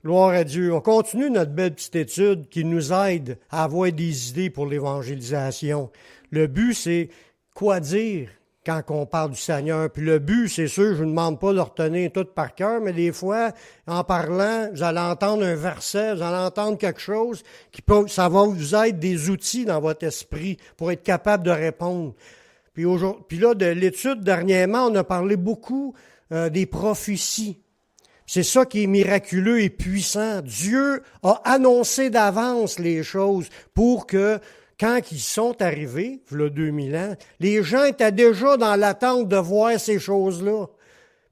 Gloire à Dieu. On continue notre belle petite étude qui nous aide à avoir des idées pour l'évangélisation. Le but, c'est quoi dire quand on parle du Seigneur. Puis le but, c'est sûr, je ne vous demande pas de retenir tout par cœur, mais des fois, en parlant, vous allez entendre un verset, vous allez entendre quelque chose ça va vous être des outils dans votre esprit pour être capable de répondre. Puis là, de l'étude dernièrement, on a parlé beaucoup des prophéties. C'est ça qui est miraculeux et puissant. Dieu a annoncé d'avance les choses pour que, quand ils sont arrivés, il y a 2000 ans, les gens étaient déjà dans l'attente de voir ces choses-là.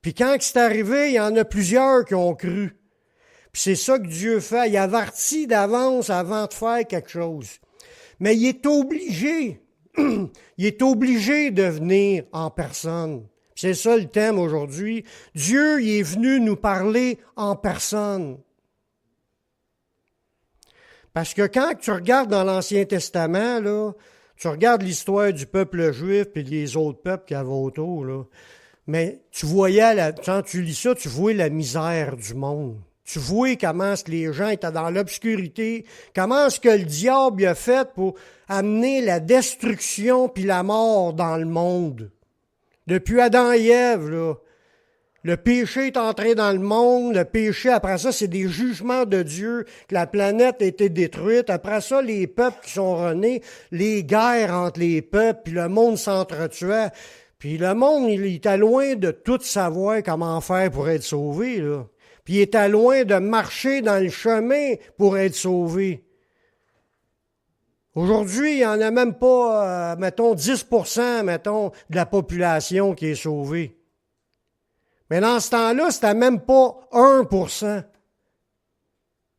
Puis quand c'est arrivé, il y en a plusieurs qui ont cru. Puis c'est ça que Dieu fait. Il avertit d'avance avant de faire quelque chose. Mais il est obligé de venir en personne. C'est ça le thème aujourd'hui. Dieu il est venu nous parler en personne. Parce que quand tu regardes dans l'Ancien Testament, là, tu regardes l'histoire du peuple juif et des autres peuples qu'il y avait autour, là, mais tu voyais, quand tu lis ça, tu vois la misère du monde. Tu vois comment est-ce que les gens étaient dans l'obscurité, comment est-ce que le diable a fait pour amener la destruction puis la mort dans le monde. Depuis Adam et Ève, là, le péché est entré dans le monde. Le péché, après ça, c'est des jugements de Dieu, que la planète a été détruite. Après ça, les peuples qui sont renés, les guerres entre les peuples, puis le monde s'entretuait. Puis le monde, il était loin de tout savoir comment faire pour être sauvé, là. Puis il était loin de marcher dans le chemin pour être sauvé. Aujourd'hui, il n'y en a même pas, 10%, de la population qui est sauvée. Mais dans ce temps-là, c'était même pas 1%.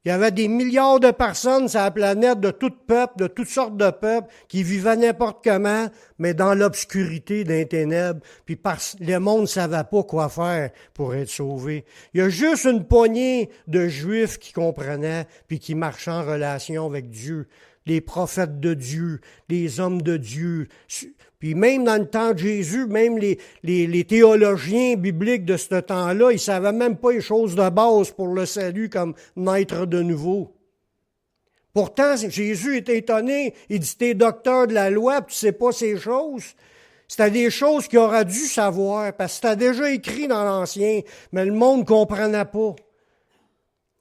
Il y avait des milliards de personnes sur la planète, de tout peuple, de toutes sortes de peuples, qui vivaient n'importe comment, mais dans l'obscurité des ténèbres, puis le monde ne savait pas quoi faire pour être sauvé. Il y a juste une poignée de Juifs qui comprenaient, puis qui marchaient en relation avec Dieu. Les prophètes de Dieu, les hommes de Dieu. Puis même dans le temps de Jésus, même les théologiens bibliques de ce temps-là, ils ne savaient même pas les choses de base pour le salut comme naître de nouveau. Pourtant, Jésus était étonné. Il dit, t'es docteur de la loi, puis tu sais pas ces choses. C'était des choses qu'il aurait dû savoir, parce que c'était déjà écrit dans l'Ancien, mais le monde ne comprenait pas.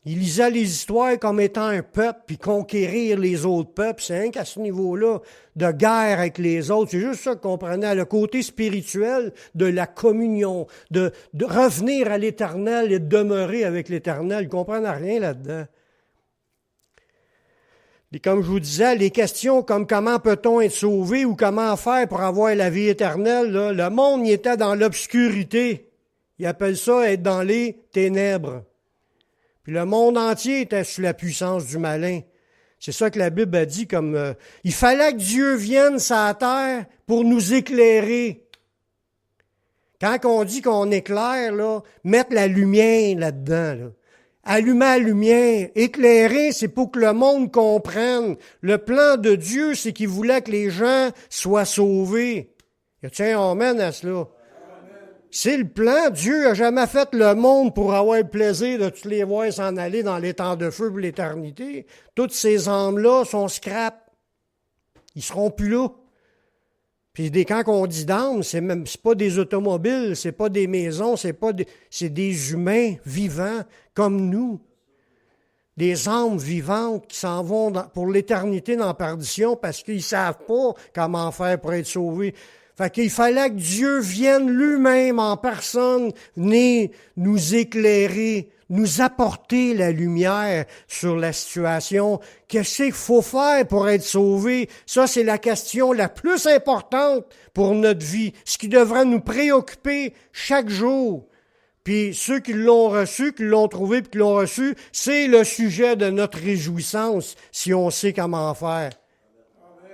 Il lisait les histoires comme étant un peuple, puis conquérir les autres peuples. C'est rien qu'à ce niveau-là, de guerre avec les autres. C'est juste ça qu'on comprenait, le côté spirituel de la communion, de revenir à l'Éternel et de demeurer avec l'Éternel. Ils ne comprenaient rien là-dedans. Et comme je vous disais, les questions comme comment peut-on être sauvé ou comment faire pour avoir la vie éternelle, là, le monde y était dans l'obscurité. Ils appellent ça être dans les ténèbres. Puis le monde entier était sous la puissance du malin. C'est ça que la Bible a dit comme il fallait que Dieu vienne sur la terre pour nous éclairer. Quand on dit qu'on éclaire, là, mettre la lumière là-dedans, là. Allumer la lumière, éclairer, c'est pour que le monde comprenne. Le plan de Dieu, c'est qu'il voulait que les gens soient sauvés. Y a-t-il un amen à cela? C'est le plan. Dieu n'a jamais fait le monde pour avoir le plaisir de tous les voir s'en aller dans les temps de feu pour l'éternité. Toutes ces âmes-là sont scrap. Ils seront plus là. Puis quand on dit d'âmes, c'est pas des automobiles, c'est pas des maisons, c'est des humains vivants comme nous. Des âmes vivantes qui s'en vont pour l'éternité dans la perdition parce qu'ils savent pas comment faire pour être sauvés. Fait qu'il fallait que Dieu vienne lui-même en personne, venir nous éclairer, nous apporter la lumière sur la situation. Qu'est-ce qu'il faut faire pour être sauvé? Ça, c'est la question la plus importante pour notre vie, ce qui devrait nous préoccuper chaque jour. Puis ceux qui l'ont reçu, qui l'ont trouvé et qui l'ont reçu, c'est le sujet de notre réjouissance si on sait comment faire.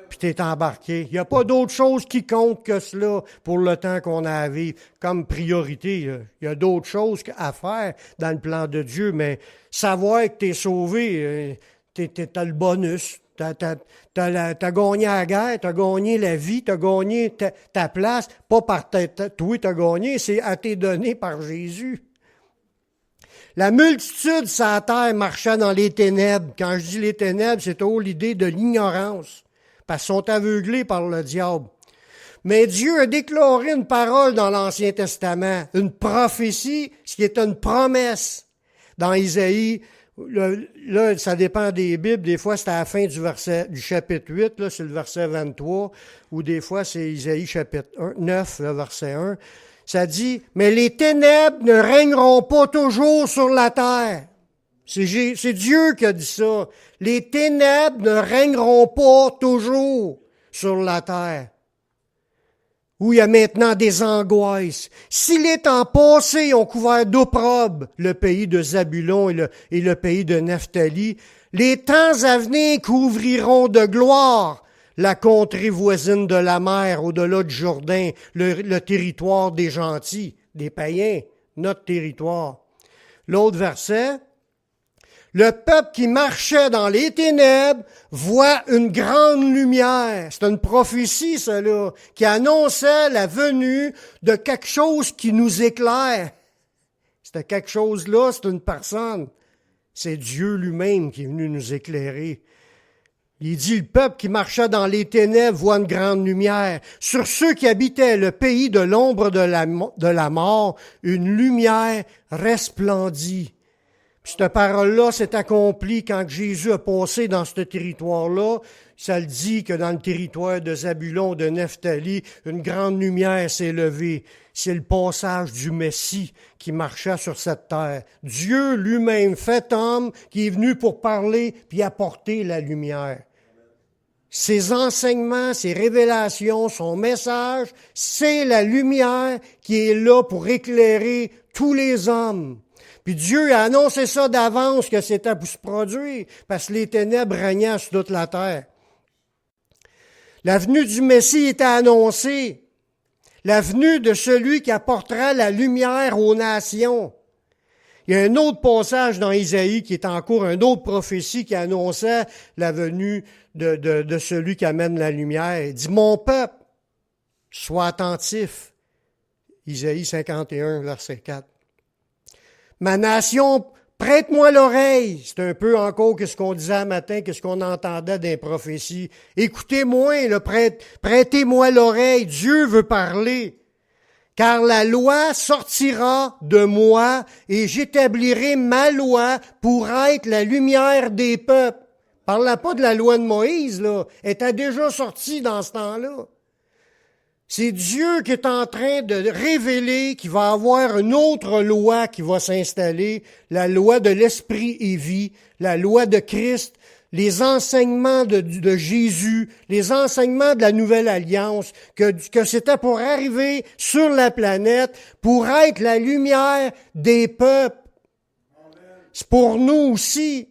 Puis t'es embarqué. Il n'y a pas d'autre chose qui compte que cela pour le temps qu'on a à vivre comme priorité. Il y a d'autres choses à faire dans le plan de Dieu, mais savoir que t'es sauvé, t'as le bonus. T'as gagné la guerre, t'as gagné la vie, t'as gagné ta place, pas par toi t'as gagné, c'est à t'es donné par Jésus. La multitude sur la terre marchait dans les ténèbres. Quand je dis les ténèbres, c'est toujours l'idée de l'ignorance, parce qu'ils sont aveuglés par le diable. Mais Dieu a déclaré une parole dans l'Ancien Testament, une prophétie, ce qui est une promesse. Dans Isaïe, là, ça dépend des Bibles, des fois c'est à la fin du chapitre 8, là, c'est le verset 23, ou des fois c'est Isaïe chapitre 9, le verset 1. Ça dit, mais les ténèbres ne régneront pas toujours sur la terre. C'est Dieu qui a dit ça. Les ténèbres ne régneront pas toujours sur la terre, où il y a maintenant des angoisses. Si les temps passés ont couvert d'opprobre le pays de Zabulon et le pays de Naphtali, les temps à venir couvriront de gloire la contrée voisine de la mer, au-delà du Jourdain, le territoire des gentils, des païens, notre territoire. L'autre verset, le peuple qui marchait dans les ténèbres voit une grande lumière. C'est une prophétie, cela, qui annonçait la venue de quelque chose qui nous éclaire. C'était quelque chose-là, c'est une personne. C'est Dieu lui-même qui est venu nous éclairer. Il dit, le peuple qui marchait dans les ténèbres voit une grande lumière. Sur ceux qui habitaient le pays de l'ombre de la mort, une lumière resplendit. Puis cette parole-là s'est accomplie quand Jésus a passé dans ce territoire-là. Ça le dit que dans le territoire de Zabulon, de Naphtali, une grande lumière s'est levée. C'est le passage du Messie qui marchait sur cette terre. Dieu lui-même, fait homme, qui est venu pour parler puis apporter la lumière. Ses enseignements, ses révélations, son message, c'est la lumière qui est là pour éclairer tous les hommes. Puis Dieu a annoncé ça d'avance que c'était pour se produire, parce que les ténèbres régnaient sur toute la terre. La venue du Messie était annoncée. La venue de celui qui apportera la lumière aux nations. Il y a un autre passage dans Isaïe qui est en cours, une autre prophétie qui annonçait la venue de celui qui amène la lumière. Il dit, mon peuple, sois attentif. Isaïe 51, verset 4. Ma nation, prête-moi l'oreille. C'est un peu encore que ce qu'on disait un matin, que ce qu'on entendait des prophéties. Écoutez-moi, prêtez-moi l'oreille. Dieu veut parler. Car la loi sortira de moi et j'établirai ma loi pour être la lumière des peuples. Parle pas de la loi de Moïse, là. Elle était déjà sortie dans ce temps-là. C'est Dieu qui est en train de révéler qu'il va avoir une autre loi qui va s'installer, la loi de l'esprit et vie, la loi de Christ, les enseignements de Jésus, les enseignements de la nouvelle alliance, que c'était pour arriver sur la planète, pour être la lumière des peuples. C'est pour nous aussi,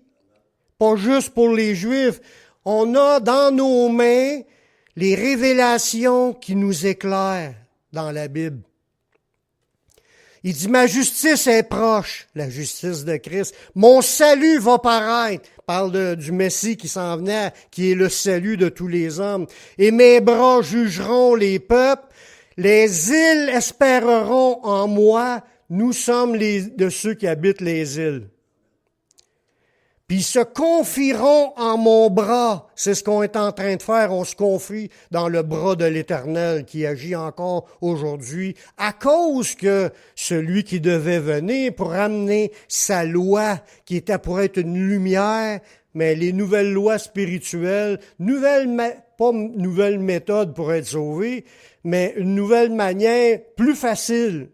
pas juste pour les Juifs. On a dans nos mains les révélations qui nous éclairent dans la Bible. Il dit, ma justice est proche, la justice de Christ. Mon salut va paraître. Il parle du Messie qui s'en venait, qui est le salut de tous les hommes. Et mes bras jugeront les peuples. Les îles espéreront en moi. Nous sommes de ceux qui habitent les îles. Puis ils se confieront en mon bras. C'est ce qu'on est en train de faire. On se confie dans le bras de l'Éternel qui agit encore aujourd'hui à cause que celui qui devait venir pour amener sa loi qui était pour être une lumière, mais les nouvelles lois spirituelles, pas une nouvelle méthode pour être sauvé, mais une nouvelle manière plus facile.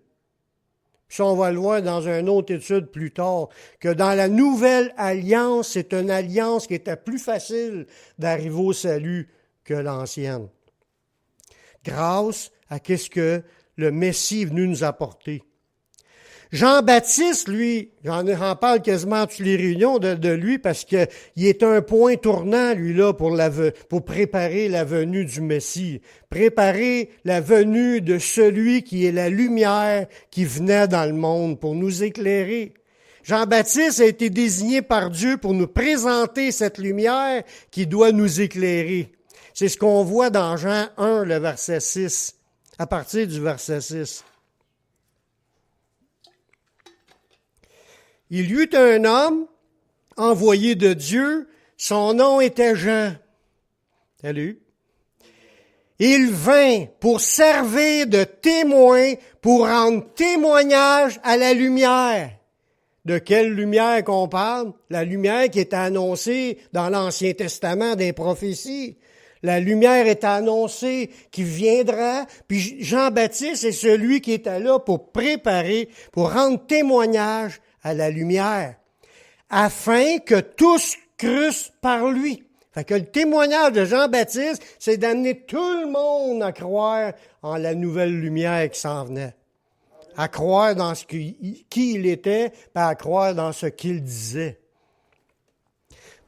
Ça, on va le voir dans une autre étude plus tard, que dans la nouvelle alliance, c'est une alliance qui était plus facile d'arriver au salut que l'ancienne. Grâce à qu'est-ce que le Messie est venu nous apporter. Jean-Baptiste, lui, j'en parle quasiment à toutes les réunions de lui parce que il est un point tournant, lui, là, pour préparer la venue du Messie. Préparer la venue de celui qui est la lumière qui venait dans le monde pour nous éclairer. Jean-Baptiste a été désigné par Dieu pour nous présenter cette lumière qui doit nous éclairer. C'est ce qu'on voit dans Jean 1, le verset 6, à partir du verset 6. Il y eut un homme envoyé de Dieu, son nom était Jean. Salut. Il vint pour servir de témoin, pour rendre témoignage à la lumière. De quelle lumière qu'on parle? La lumière qui est annoncée dans l'Ancien Testament des prophéties. La lumière est annoncée qui viendra, puis Jean-Baptiste est celui qui était là pour préparer, pour rendre témoignage à la lumière, afin que tous crussent par lui. Fait que le témoignage de Jean-Baptiste, c'est d'amener tout le monde à croire en la nouvelle lumière qui s'en venait. À croire dans qui il était, pas à croire dans ce qu'il disait.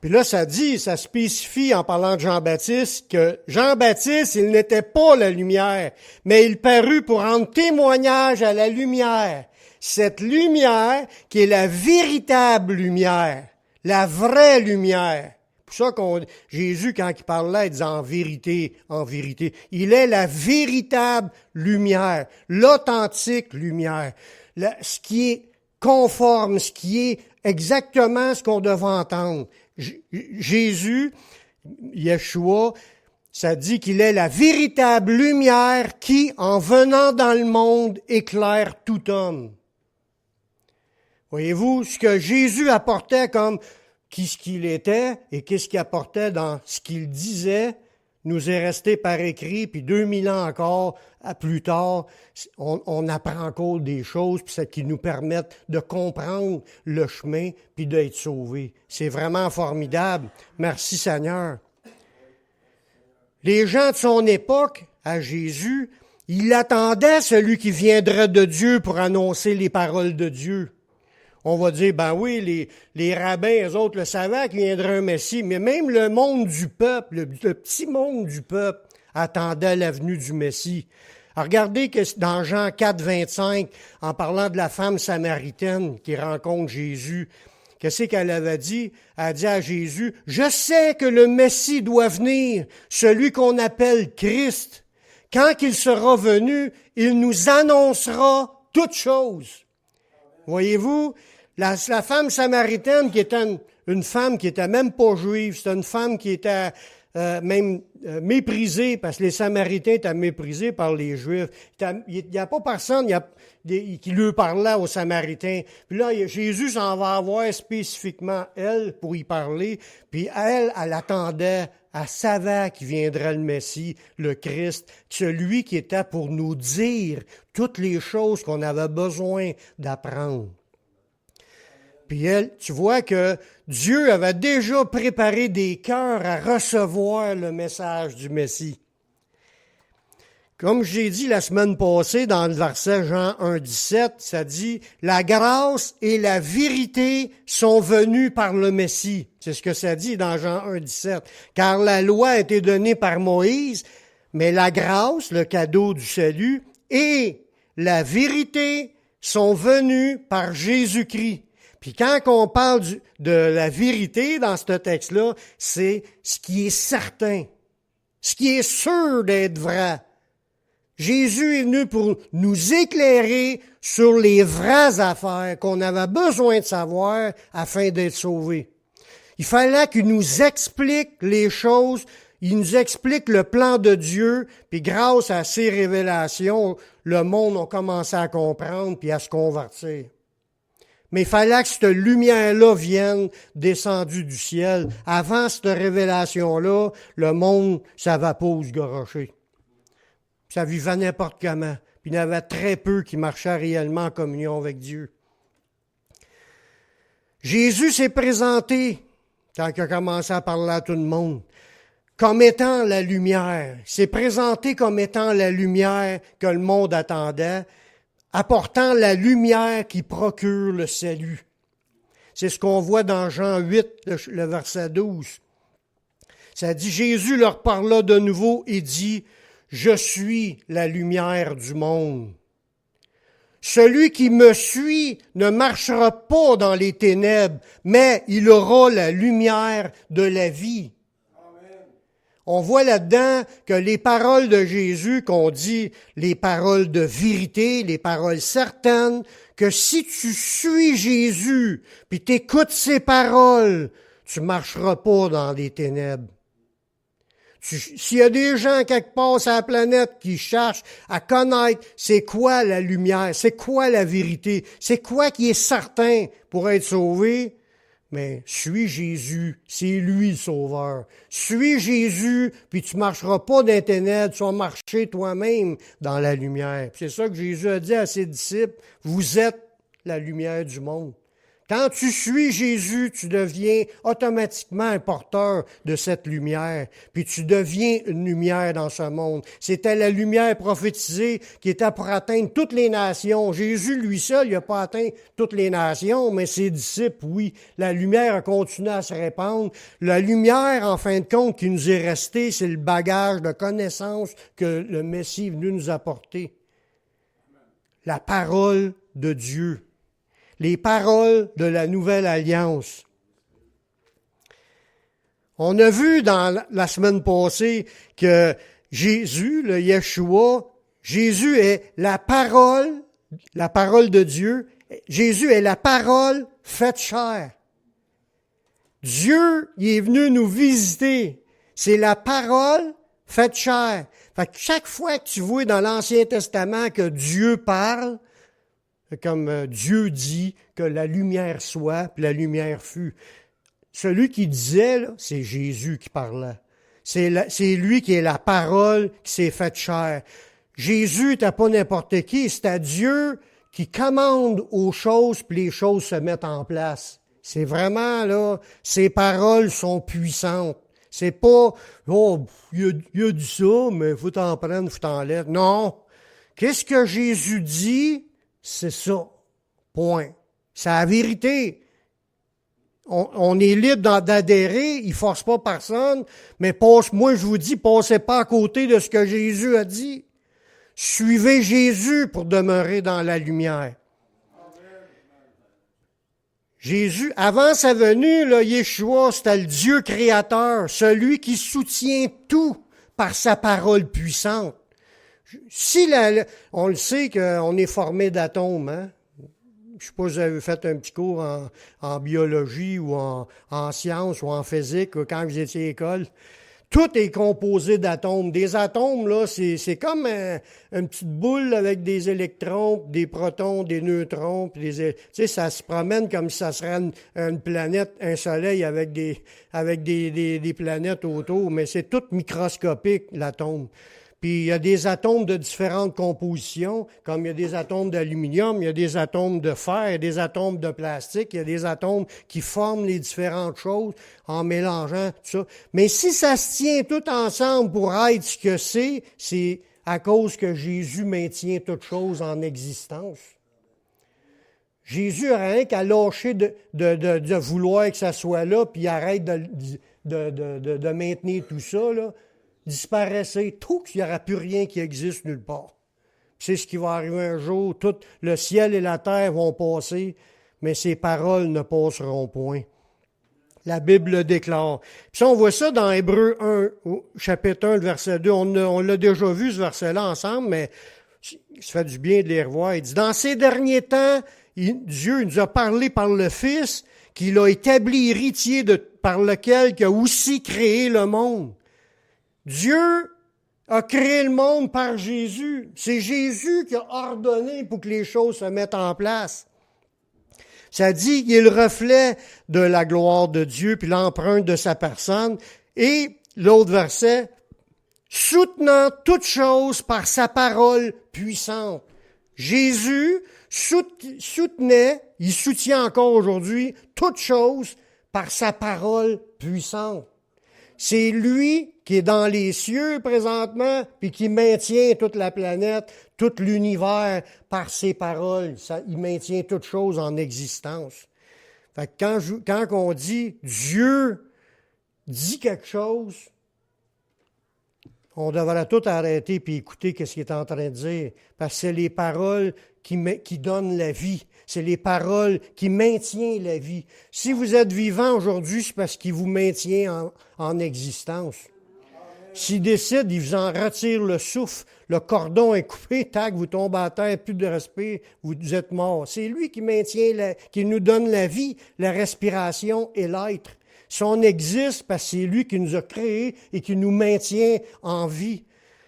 Puis là, ça spécifie en parlant de Jean-Baptiste que Jean-Baptiste, il n'était pas la lumière, mais il parut pour rendre témoignage à la lumière. Cette lumière qui est la véritable lumière, la vraie lumière. C'est pour ça Jésus, quand il parlait, il disait en vérité, il est la véritable lumière, l'authentique lumière, ce qui est conforme, ce qui est exactement ce qu'on devait entendre. Jésus, Yeshua, ça dit qu'il est la véritable lumière qui, en venant dans le monde, éclaire tout homme. Voyez-vous, ce que Jésus apportait comme qui ce qu'il était et qu'est-ce qu'il apportait dans ce qu'il disait, nous est resté par écrit, puis 2000 ans encore, plus tard, on apprend encore des choses puis ça, qui nous permettent de comprendre le chemin puis d'être sauvés. C'est vraiment formidable. Merci Seigneur. Les gens de son époque, à Jésus, ils attendaient celui qui viendrait de Dieu pour annoncer les paroles de Dieu. On va dire, ben oui, les rabbins, eux autres, le savaient qu'il viendrait un Messie, mais même le monde du peuple, le petit monde du peuple, attendait la venue du Messie. Alors regardez que dans Jean 4, 25, en parlant de la femme samaritaine qui rencontre Jésus, qu'est-ce qu'elle avait dit? Elle a dit à Jésus, « Je sais que le Messie doit venir, celui qu'on appelle Christ. Quand il sera venu, il nous annoncera toutes choses. » Voyez-vous, la femme samaritaine qui était une femme qui était même pas juive, c'était une femme qui était même méprisée, parce que les Samaritains étaient méprisés par les Juifs. Il n'y a pas personne qui lui parlait aux Samaritains. Puis là, Jésus s'en va avoir spécifiquement elle pour y parler, puis elle attendait, elle savait qu'il viendrait le Messie, le Christ, celui qui était pour nous dire toutes les choses qu'on avait besoin d'apprendre. Puis tu vois que Dieu avait déjà préparé des cœurs à recevoir le message du Messie. Comme j'ai dit la semaine passée dans le verset Jean 1, 17, ça dit « La grâce et la vérité sont venues par le Messie ». C'est ce que ça dit dans Jean 1, 17. « Car la loi a été donnée par Moïse, mais la grâce, le cadeau du salut, et la vérité sont venues par Jésus-Christ ». Puis quand on parle de la vérité dans ce texte-là, c'est ce qui est certain, ce qui est sûr d'être vrai. Jésus est venu pour nous éclairer sur les vraies affaires qu'on avait besoin de savoir afin d'être sauvés. Il fallait qu'il nous explique les choses, il nous explique le plan de Dieu, puis grâce à ces révélations, le monde a commencé à comprendre puis à se convertir. Mais il fallait que cette lumière-là vienne descendue du ciel. Avant cette révélation-là, le monde, ça va pas où se gorocher. Ça vivait n'importe comment. Puis il y en avait très peu qui marchaient réellement en communion avec Dieu. Jésus s'est présenté, quand il a commencé à parler à tout le monde, comme étant la lumière. Il s'est présenté comme étant la lumière que le monde attendait, apportant la lumière qui procure le salut. C'est ce qu'on voit dans Jean 8, le verset 12. Ça dit, Jésus leur parla de nouveau et dit, « Je suis la lumière du monde. Celui qui me suit ne marchera pas dans les ténèbres, mais il aura la lumière de la vie. » On voit là-dedans que les paroles de Jésus, qu'on dit les paroles de vérité, les paroles certaines, que si tu suis Jésus, puis t'écoutes ses paroles, tu marcheras pas dans des ténèbres. S'il y a des gens quelque part sur la planète qui cherchent à connaître c'est quoi la lumière, c'est quoi la vérité, c'est quoi qui est certain pour être sauvé, mais suis Jésus, c'est lui le sauveur. Suis Jésus, puis tu marcheras pas dans les ténèbres, tu vas marcher toi-même dans la lumière. C'est ça que Jésus a dit à ses disciples, vous êtes la lumière du monde. Quand tu suis Jésus, tu deviens automatiquement un porteur de cette lumière, puis tu deviens une lumière dans ce monde. C'était la lumière prophétisée qui était pour atteindre toutes les nations. Jésus, lui seul, il n'a pas atteint toutes les nations, mais ses disciples, oui. La lumière a continué à se répandre. La lumière, en fin de compte, qui nous est restée, c'est le bagage de connaissances que le Messie est venu nous apporter. La parole de Dieu. Les paroles de la nouvelle alliance. On a vu dans la semaine passée que Jésus, le Yeshua, Jésus est la parole de Dieu. Jésus est la parole faite chair. Dieu, il est venu nous visiter. C'est la parole faite chair. Fait que chaque fois que tu vois dans l'Ancien Testament que Dieu parle, comme Dieu dit que la lumière soit, puis la lumière fut. Celui qui disait, là, c'est Jésus qui parlait. C'est lui qui est la parole qui s'est faite chair. Jésus n'était pas n'importe qui, c'était Dieu qui commande aux choses, puis les choses se mettent en place. C'est vraiment, là, ses paroles sont puissantes. C'est pas, oh, il a dit ça, mais faut t'en prendre, faut t'en laisser. Non. Qu'est-ce que Jésus dit? C'est ça. Point. C'est la vérité. On est libre d'adhérer, il force pas personne, mais moi je vous dis, passez pas à côté de ce que Jésus a dit. Suivez Jésus pour demeurer dans la lumière. Jésus, avant sa venue, là, Yeshua, c'était le Dieu créateur, celui qui soutient tout par sa parole puissante. On le sait qu'on est formé d'atomes, hein? Je sais pas si vous avez fait un petit cours en biologie ou en sciences ou en physique quand vous étiez à l'école. Tout est composé d'atomes. Des atomes, là, c'est comme une petite boule avec des électrons, des protons, des neutrons. Tu sais, ça se promène comme si ça serait une planète, un soleil avec des planètes autour, mais c'est tout microscopique, l'atome. Puis il y a des atomes de différentes compositions, comme il y a des atomes d'aluminium, il y a des atomes de fer, il y a des atomes de plastique, il y a des atomes qui forment les différentes choses en mélangeant tout ça. Mais si ça se tient tout ensemble pour être ce que c'est à cause que Jésus maintient toutes choses en existence. Jésus n'a rien qu'à lâcher de vouloir que ça soit là, puis il arrête de maintenir tout ça, là. Disparaissait, tout, qu'il n'y aura plus rien qui existe nulle part. C'est ce qui va arriver un jour, tout le ciel et la terre vont passer, mais ces paroles ne passeront point. La Bible le déclare. Puis on voit ça dans Hébreux 1, chapitre 1, verset 2. On l'a déjà vu, ce verset-là, ensemble, mais ça fait du bien de les revoir. Il dit, dans ces derniers temps, Dieu nous a parlé par le Fils, qu'il a établi héritier par lequel il a aussi créé le monde. Dieu a créé le monde par Jésus. C'est Jésus qui a ordonné pour que les choses se mettent en place. Ça dit qu'il est le reflet de la gloire de Dieu puis l'empreinte de sa personne. Et l'autre verset, soutenant toutes choses par sa parole puissante. Jésus soutenait, il soutient encore aujourd'hui, toutes choses par sa parole puissante. C'est lui qui est dans les cieux présentement, puis qui maintient toute la planète, tout l'univers par ses paroles. Il maintient toutes choses en existence. Fait que quand on dit Dieu dit quelque chose, on devrait tout arrêter puis écouter ce qu'il est en train de dire, parce que c'est les paroles qui donnent la vie. C'est les paroles qui maintiennent la vie. Si vous êtes vivant aujourd'hui, c'est parce qu'il vous maintient en existence. S'il décide, il vous en retire le souffle, le cordon est coupé, tac, vous tombez à terre, plus de respect, vous êtes mort. C'est lui qui maintient, qui nous donne la vie, la respiration et l'être. Si on existe, parce que c'est lui qui nous a créés et qui nous maintient en vie.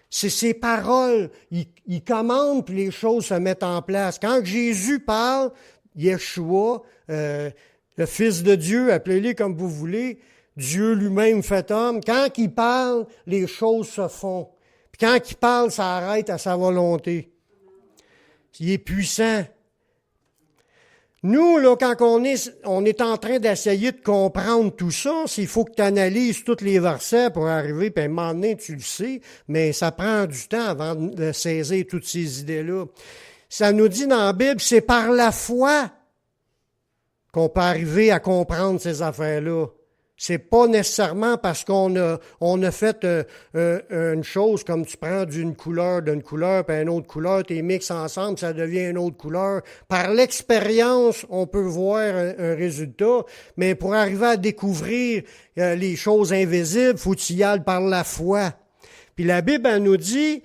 C'est ses paroles. Il commande, puis les choses se mettent en place. Quand Jésus parle, Yeshua, le Fils de Dieu, appelez-le comme vous voulez, Dieu lui-même fait homme, quand il parle, les choses se font. Puis quand il parle, ça arrête à sa volonté. Il est puissant. Nous, là, quand on est en train d'essayer de comprendre tout ça, il faut que tu analyses tous les versets pour arriver, puis à un moment donné, tu le sais, mais ça prend du temps avant de saisir toutes ces idées-là. Ça nous dit dans la Bible, c'est par la foi qu'on peut arriver à comprendre ces affaires-là. C'est pas nécessairement parce qu'on a fait une chose comme tu prends d'une couleur puis une autre couleur, tu les mixes ensemble, ça devient une autre couleur. Par l'expérience, on peut voir un résultat, mais pour arriver à découvrir les choses invisibles, faut y aller par la foi. Puis la Bible, elle nous dit,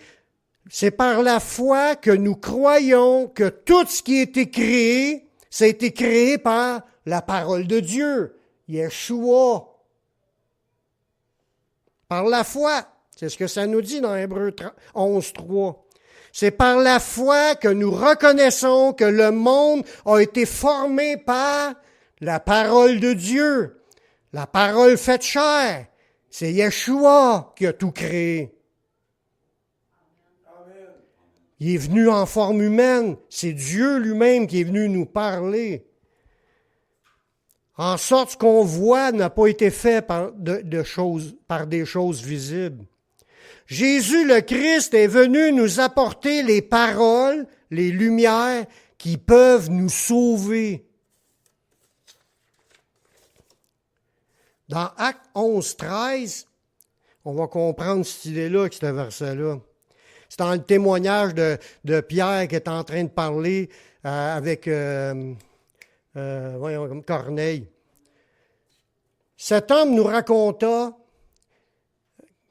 c'est par la foi que nous croyons que tout ce qui a été créé, ça a été créé par la parole de Dieu. Yeshua. Par la foi. C'est ce que ça nous dit dans Hébreux 11.3. C'est par la foi que nous reconnaissons que le monde a été formé par la parole de Dieu. La parole faite chair. C'est Yeshua qui a tout créé. Il est venu en forme humaine. C'est Dieu lui-même qui est venu nous parler. En sorte, ce qu'on voit n'a pas été fait par des choses visibles. Jésus le Christ est venu nous apporter les paroles, les lumières qui peuvent nous sauver. Dans Actes 11.13, on va comprendre cette idée-là avec ce verset-là. C'est dans le témoignage de Pierre qui est en train de parler avec Corneille. Cet homme nous raconta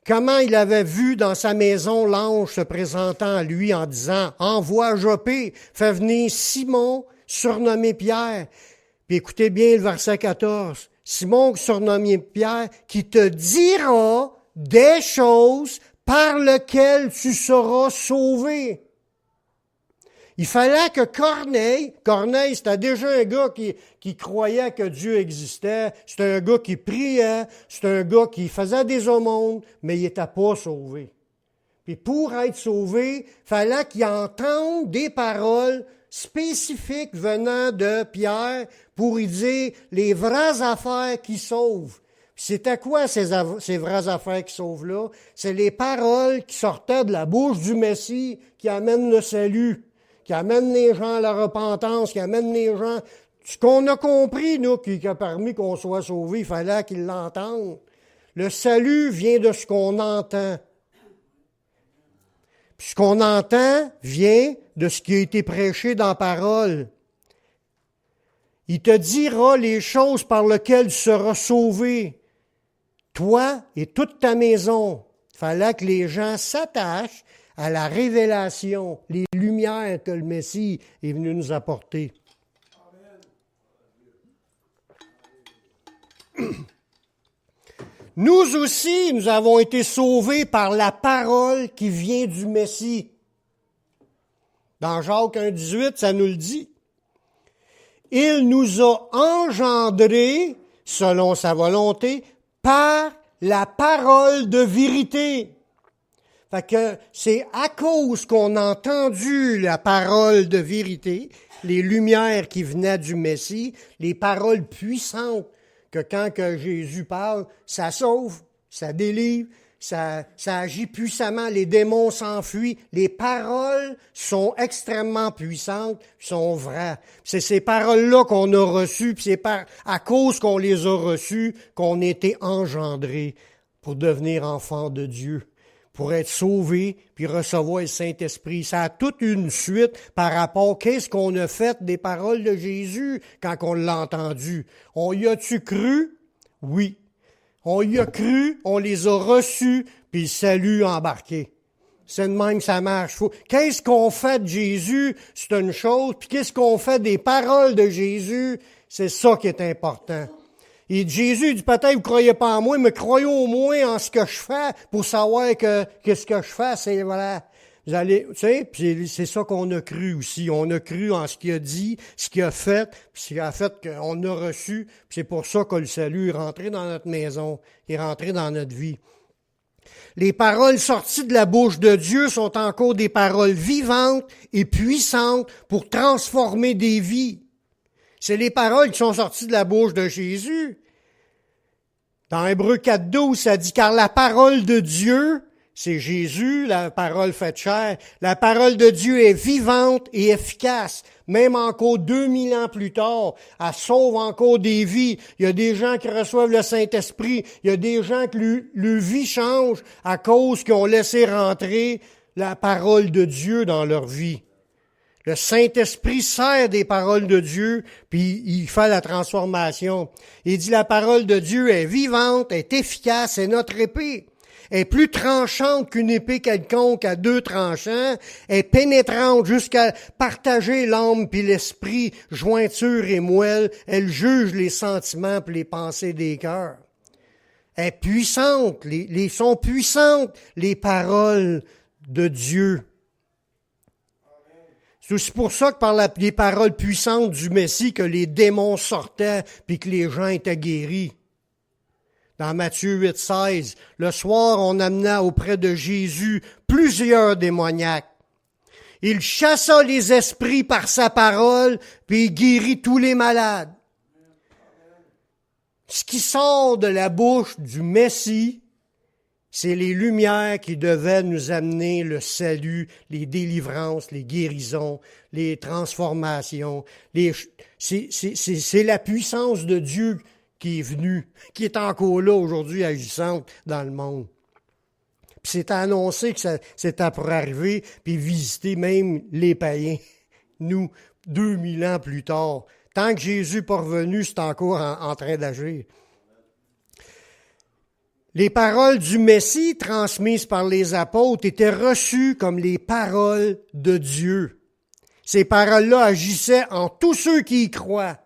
comment il avait vu dans sa maison l'ange se présentant à lui en disant « Envoie Joppé, fais venir Simon, surnommé Pierre. » Puis écoutez bien le verset 14. Simon, surnommé Pierre, qui te dira des choses par lesquelles tu seras sauvé. Il fallait que Corneille, c'était déjà un gars qui croyait que Dieu existait, c'était un gars qui priait, c'était un gars qui faisait des aumônes, mais il n'était pas sauvé. Puis pour être sauvé, il fallait qu'il entende des paroles spécifiques venant de Pierre pour y dire les vraies affaires qui sauvent. C'était quoi ces vraies affaires qui sauvent-là? C'est les paroles qui sortaient de la bouche du Messie qui amènent le salut, qui amènent les gens à la repentance, qui amènent les gens... Ce qu'on a compris, nous, qui a permis qu'on soit sauvés, il fallait qu'ils l'entendent. Le salut vient de ce qu'on entend. Puis ce qu'on entend vient de ce qui a été prêché dans la parole. Il te dira les choses par lesquelles tu seras sauvé. Toi et toute ta maison. Il fallait que les gens s'attachent à la révélation, les lumières que le Messie est venu nous apporter. Nous aussi, nous avons été sauvés par la parole qui vient du Messie. Dans Jacques 1,18, ça nous le dit. Il nous a engendrés, selon sa volonté, par la parole de vérité. Fait que c'est à cause qu'on a entendu la parole de vérité, les lumières qui venaient du Messie, les paroles puissantes, que quand que Jésus parle, ça sauve, ça délivre, ça agit puissamment, les démons s'enfuient. Les paroles sont extrêmement puissantes, sont vraies. C'est ces paroles-là qu'on a reçues, puis c'est à cause qu'on les a reçues qu'on a été engendrés pour devenir enfants de Dieu, pour être sauvés, puis recevoir le Saint-Esprit. Ça a toute une suite par rapport à qu'est-ce qu'on a fait des paroles de Jésus quand on l'a entendu. On y a-tu cru? Oui. On y a cru, on les a reçus, puis le salut a embarqué. C'est de même que ça marche. Qu'est-ce qu'on fait de Jésus? C'est une chose. Puis qu'est-ce qu'on fait des paroles de Jésus? C'est ça qui est important. Et Jésus dit, peut-être vous ne croyez pas en moi, mais croyez au moins en ce que je fais pour savoir que ce que je fais, c'est vrai. Vous allez, tu sais, puis c'est ça qu'on a cru aussi. On a cru en ce qu'il a dit, ce qu'il a fait, puis ce qu'il a fait qu'on a reçu. Puis c'est pour ça que le salut est rentré dans notre maison, est rentré dans notre vie. Les paroles sorties de la bouche de Dieu sont encore des paroles vivantes et puissantes pour transformer des vies. C'est les paroles qui sont sorties de la bouche de Jésus. Dans Hébreux 4.12, ça dit « Car la parole de Dieu, c'est Jésus, la parole faite chair, la parole de Dieu est vivante et efficace. Même encore 2000 ans plus tard, elle sauve encore des vies. Il y a des gens qui reçoivent le Saint-Esprit. Il y a des gens que leur vie change à cause qu'ils ont laissé rentrer la parole de Dieu dans leur vie. Le Saint-Esprit sert des paroles de Dieu, puis il fait la transformation. Il dit la parole de Dieu est vivante, est efficace, c'est notre épée. Est plus tranchante qu'une épée quelconque à 2 tranchants, est pénétrante jusqu'à partager l'âme puis l'esprit, jointure et moelle, elle juge les sentiments puis les pensées des cœurs. Est puissante, sont puissantes les paroles de Dieu. C'est aussi pour ça que par les paroles puissantes du Messie que les démons sortaient puis que les gens étaient guéris. Dans Matthieu 8.16, le soir, on amena auprès de Jésus plusieurs démoniaques. Il chassa les esprits par sa parole, puis il guérit tous les malades. Ce qui sort de la bouche du Messie, c'est les lumières qui devaient nous amener le salut, les délivrances, les guérisons, les transformations. C'est la puissance de Dieu qui est venue, qui est encore là aujourd'hui agissante dans le monde. Puis c'est annoncé que c'était pour arriver, puis visiter même les païens. Nous, 2000 ans plus tard. Tant que Jésus n'est pas revenu, c'est encore en train d'agir. Les paroles du Messie transmises par les apôtres étaient reçues comme les paroles de Dieu. Ces paroles-là agissaient en tous ceux qui y croient.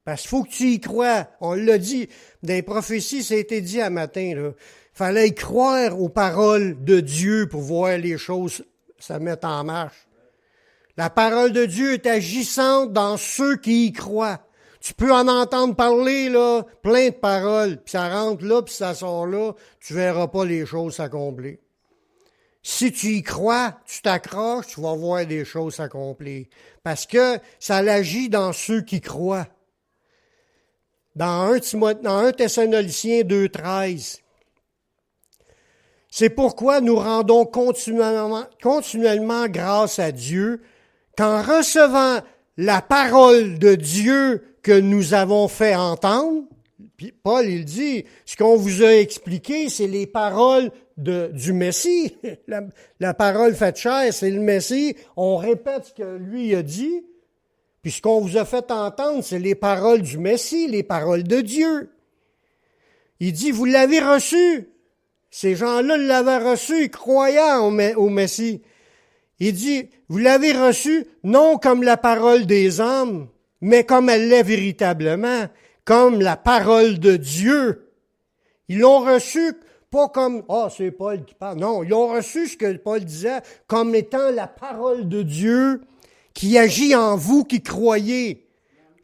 Parce qu'il faut que tu y crois. On l'a dit. Dans les prophéties, ça a été dit un matin. Il fallait y croire aux paroles de Dieu pour voir les choses se mettre en marche. La parole de Dieu est agissante dans ceux qui y croient. Tu peux en entendre parler, là, plein de paroles, puis ça rentre là, puis ça sort là, tu verras pas les choses s'accomplir. Si tu y crois, tu t'accroches, tu vas voir des choses s'accomplir. Parce que ça agit dans ceux qui croient. Dans 1 Thessaloniciens 2.13, c'est pourquoi nous rendons continuellement grâce à Dieu qu'en recevant la parole de Dieu que nous avons fait entendre, puis Paul, il dit, ce qu'on vous a expliqué, c'est les paroles du Messie. La parole faite chair, c'est le Messie. On répète ce que lui a dit. Puis ce qu'on vous a fait entendre, c'est les paroles du Messie, les paroles de Dieu. Il dit, vous l'avez reçu. Ces gens-là l'avaient reçu, ils croyaient au Messie. Il dit, vous l'avez reçu non comme la parole des hommes, mais comme elle l'est véritablement, comme la parole de Dieu. Ils l'ont reçu pas comme, c'est Paul qui parle. Non, ils ont reçu ce que Paul disait comme étant la parole de Dieu qui agit en vous qui croyez.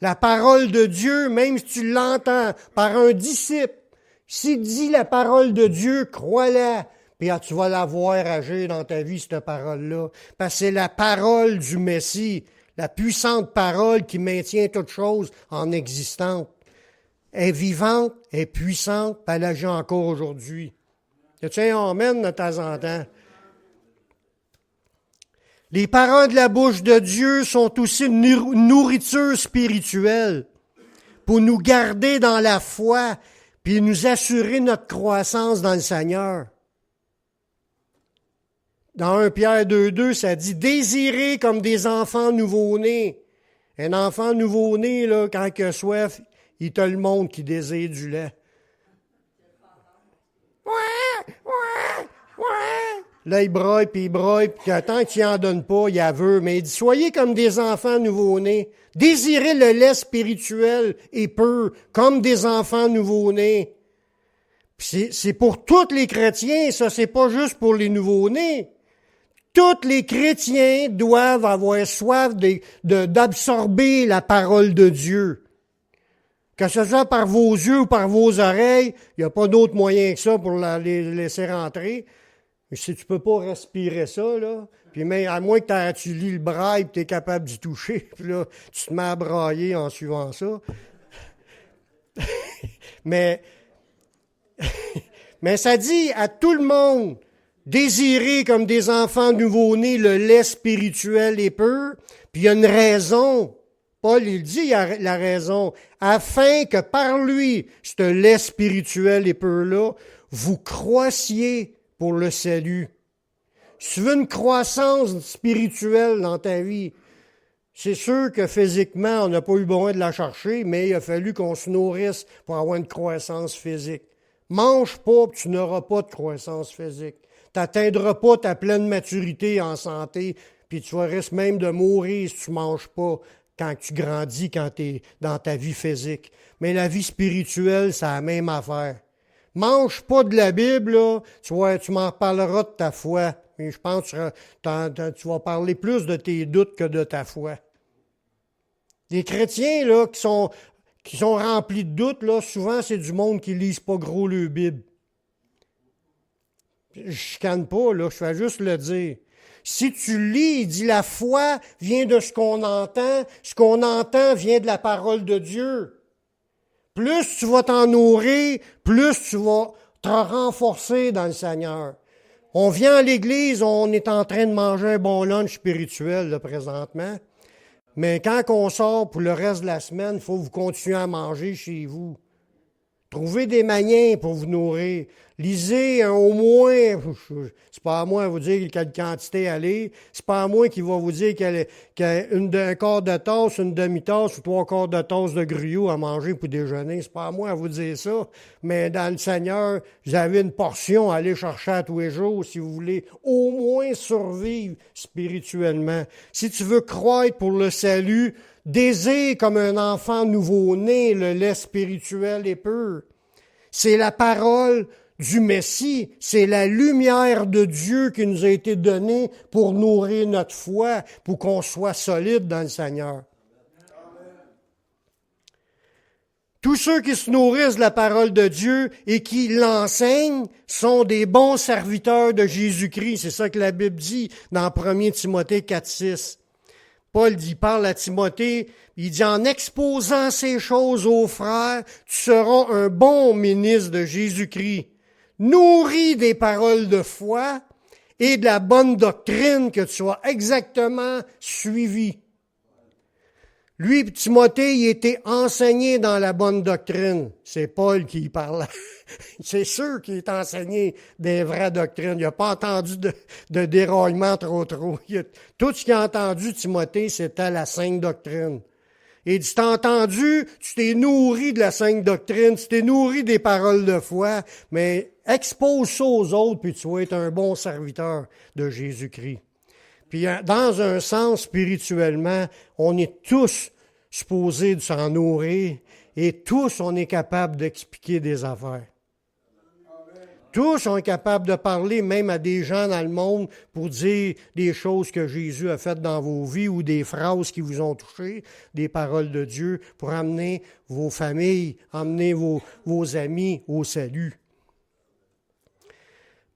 La parole de Dieu, même si tu l'entends par un disciple, s'il dit la parole de Dieu, crois-la, puis tu vas la voir agir dans ta vie, cette parole-là. Parce que c'est la parole du Messie, la puissante parole qui maintient toute chose en existence. Elle est vivante, elle est puissante, puis elle agit encore aujourd'hui. Y a-tu un amen de temps en temps? Les paroles de la bouche de Dieu sont aussi une nourriture spirituelle pour nous garder dans la foi puis nous assurer notre croissance dans le Seigneur. Dans 1 Pierre 2.2, ça dit « Désirez comme des enfants nouveau-nés ». Un enfant nouveau-né, là, quand il a soif, il te le montre qu'il désire du lait. Là, il broye, puis tant qu'il n'en donne pas, il veut. Mais il dit, soyez comme des enfants nouveau-nés. Désirez le lait spirituel et pur, comme des enfants nouveau-nés. C'est pour tous les chrétiens, ça, c'est pas juste pour les nouveau-nés. Tous les chrétiens doivent avoir soif d'absorber la parole de Dieu. Que ce soit par vos yeux ou par vos oreilles, il n'y a pas d'autre moyen que ça pour les laisser rentrer. Mais si tu peux pas respirer ça, là, puis même à moins que tu lis le braille et tu es capable d'y toucher, puis là, tu te mets à brailler en suivant ça. Mais ça dit à tout le monde, désirez comme des enfants nouveau-nés le lait spirituel et pur, puis il y a une raison. Paul, il dit la raison, afin que par lui, ce lait spirituel et pur-là, vous croissiez pour le salut. Si tu veux une croissance spirituelle dans ta vie, c'est sûr que physiquement, on n'a pas eu besoin de la chercher, mais il a fallu qu'on se nourrisse pour avoir une croissance physique. Mange pas, tu n'auras pas de croissance physique. Tu n'atteindras pas ta pleine maturité en santé, puis tu risques même de mourir si tu ne manges pas quand tu grandis, quand tu es dans ta vie physique. Mais la vie spirituelle, c'est la même affaire. Mange pas de la Bible, là, tu m'en reparleras de ta foi. Mais je pense que tu vas parler plus de tes doutes que de ta foi. Les chrétiens là, qui sont remplis de doutes, là, souvent c'est du monde qui ne lise pas gros le Bible. Je chicane pas, là, je fais juste le dire. Si tu lis, il dit la foi vient de ce qu'on entend vient de la parole de Dieu. Plus tu vas t'en nourrir, plus tu vas te renforcer dans le Seigneur. On vient à l'église, on est en train de manger un bon lunch spirituel là, présentement. Mais quand on sort pour le reste de la semaine, il faut que vous continuez à manger chez vous. Trouvez des manières pour vous nourrir. Lisez au moins, c'est pas à moi de vous dire quelle quantité aller, c'est pas à moi qui va vous dire un quart de tasse, une demi-tasse ou 3/4 de tasse de gruyot à manger pour déjeuner. C'est pas à moi à vous dire ça. Mais dans le Seigneur, vous avez une portion à aller chercher à tous les jours si vous voulez au moins survivre spirituellement. Si tu veux croître pour le salut, désire comme un enfant nouveau-né le lait spirituel et pur. C'est la parole du Messie, c'est la lumière de Dieu qui nous a été donnée pour nourrir notre foi, pour qu'on soit solide dans le Seigneur. Tous ceux qui se nourrissent de la parole de Dieu et qui l'enseignent sont des bons serviteurs de Jésus-Christ. C'est ça que la Bible dit dans 1 Timothée 4,6. Paul parle à Timothée, il dit, en exposant ces choses aux frères, tu seras un bon ministre de Jésus-Christ, nourri des paroles de foi et de la bonne doctrine que tu as exactement suivi. Lui, Timothée, il était enseigné dans la bonne doctrine. C'est Paul qui y parlait. C'est sûr qu'il est enseigné des vraies doctrines. Il n'a pas entendu de déraillement trop. Tout ce qu'il a entendu, Timothée, c'était la sainte doctrine. Et il dit, t'as entendu, tu t'es nourri de la sainte doctrine, tu t'es nourri des paroles de foi, mais expose ça aux autres, puis tu vas être un bon serviteur de Jésus-Christ. Puis dans un sens, spirituellement, on est tous supposés de s'en nourrir et tous, on est capable d'expliquer des affaires. Tous sont capables de parler même à des gens dans le monde pour dire des choses que Jésus a faites dans vos vies ou des phrases qui vous ont touché, des paroles de Dieu pour amener vos familles, amener vos amis au salut.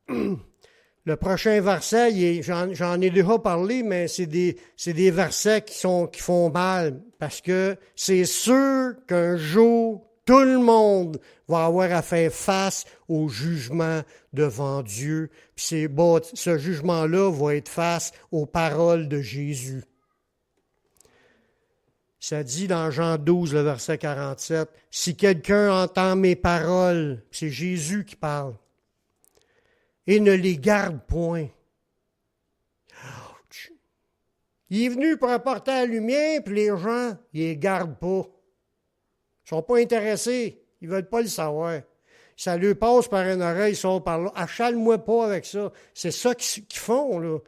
Le prochain verset, j'en ai déjà parlé, mais c'est des versets qui font mal parce que c'est sûr qu'un jour, tout le monde va avoir à faire face au jugement devant Dieu. Puis ce jugement-là va être face aux paroles de Jésus. Ça dit dans Jean 12, le verset 47, « Si quelqu'un entend mes paroles, c'est Jésus qui parle, et ne les garde point. » Ouch. Il est venu pour apporter la lumière, puis les gens, ils les gardent pas. Ils ne sont pas intéressés. Ils ne veulent pas le savoir. ça lui passe par une oreille, sort par là. Achale-moi pas avec ça. C'est ça qu'ils font, là.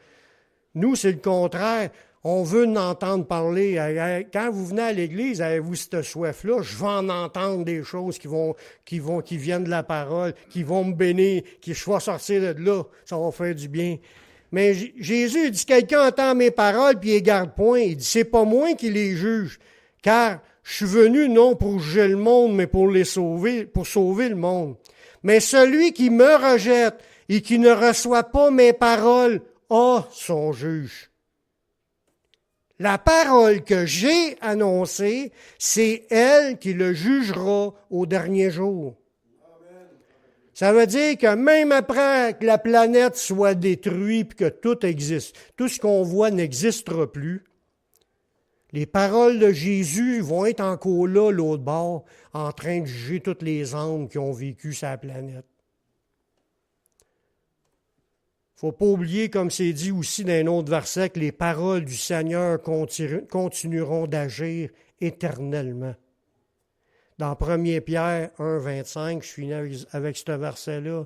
Nous, c'est le contraire. On veut en entendre parler. Quand vous venez à l'Église, avez-vous cette soif-là? Je veux en entendre des choses qui viennent de la parole, qui vont me bénir, qui je vais sortir de là. Ça va faire du bien. Mais Jésus, il dit, quelqu'un entend mes paroles puis il les garde point. Il dit, c'est pas moi qui les juge, car je suis venu non pour juger le monde, mais pour sauver le monde. Mais celui qui me rejette et qui ne reçoit pas mes paroles a son juge. La parole que j'ai annoncée, c'est elle qui le jugera au dernier jour. Ça veut dire que même après que la planète soit détruite et que tout existe, tout ce qu'on voit n'existera plus, les paroles de Jésus vont être encore là, l'autre bord, en train de juger toutes les âmes qui ont vécu sur la planète. Il ne faut pas oublier, comme c'est dit aussi dans un autre verset, que les paroles du Seigneur continueront d'agir éternellement. Dans 1 Pierre 1, 25, je finis avec ce verset-là.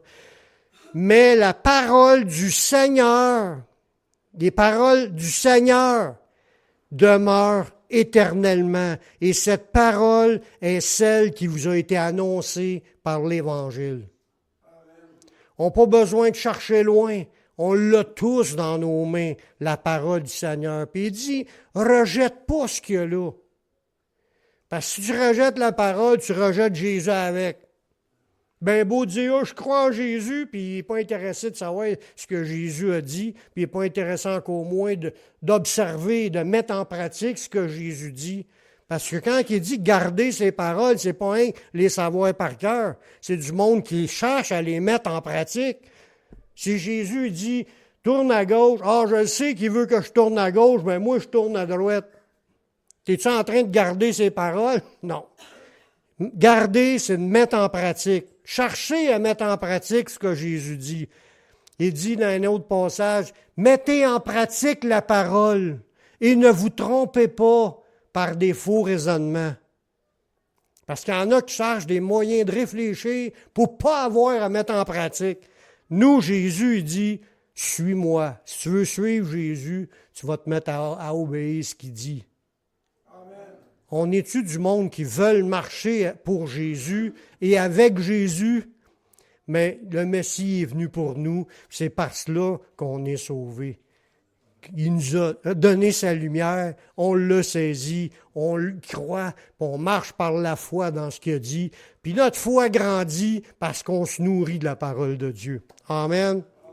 Mais la parole du Seigneur, les paroles du Seigneur demeurent éternellement. Et cette parole est celle qui vous a été annoncée par l'Évangile. On n'a pas besoin de chercher loin. On l'a tous dans nos mains, la parole du Seigneur. Puis il dit, rejette pas ce qu'il y a là. Parce que si tu rejettes la parole, tu rejettes Jésus avec. Ben beau dire, oh, je crois en Jésus, puis il n'est pas intéressé de savoir ce que Jésus a dit, puis il n'est pas intéressé encore moins d'observer, de mettre en pratique ce que Jésus dit. Parce que quand il dit garder ses paroles, c'est pas les savoir par cœur. C'est du monde qui cherche à les mettre en pratique. Si Jésus dit tourne à gauche, je sais qu'il veut que je tourne à gauche, mais moi je tourne à droite. Es-tu en train de garder ses paroles? Non. Garder, c'est de mettre en pratique. Cherchez à mettre en pratique ce que Jésus dit. Il dit dans un autre passage, mettez en pratique la parole et ne vous trompez pas par des faux raisonnements. Parce qu'il y en a qui cherchent des moyens de réfléchir pour ne pas avoir à mettre en pratique. Nous, Jésus, il dit, suis-moi. Si tu veux suivre Jésus, tu vas te mettre à obéir ce qu'il dit. Amen. On est-tu du monde qui veulent marcher pour Jésus et avec Jésus? Mais le Messie est venu pour nous, c'est par cela qu'on est sauvés. Il nous a donné sa lumière, on l'a saisi, on le croit, puis on marche par la foi dans ce qu'il a dit. Puis notre foi grandit parce qu'on se nourrit de la parole de Dieu. Amen.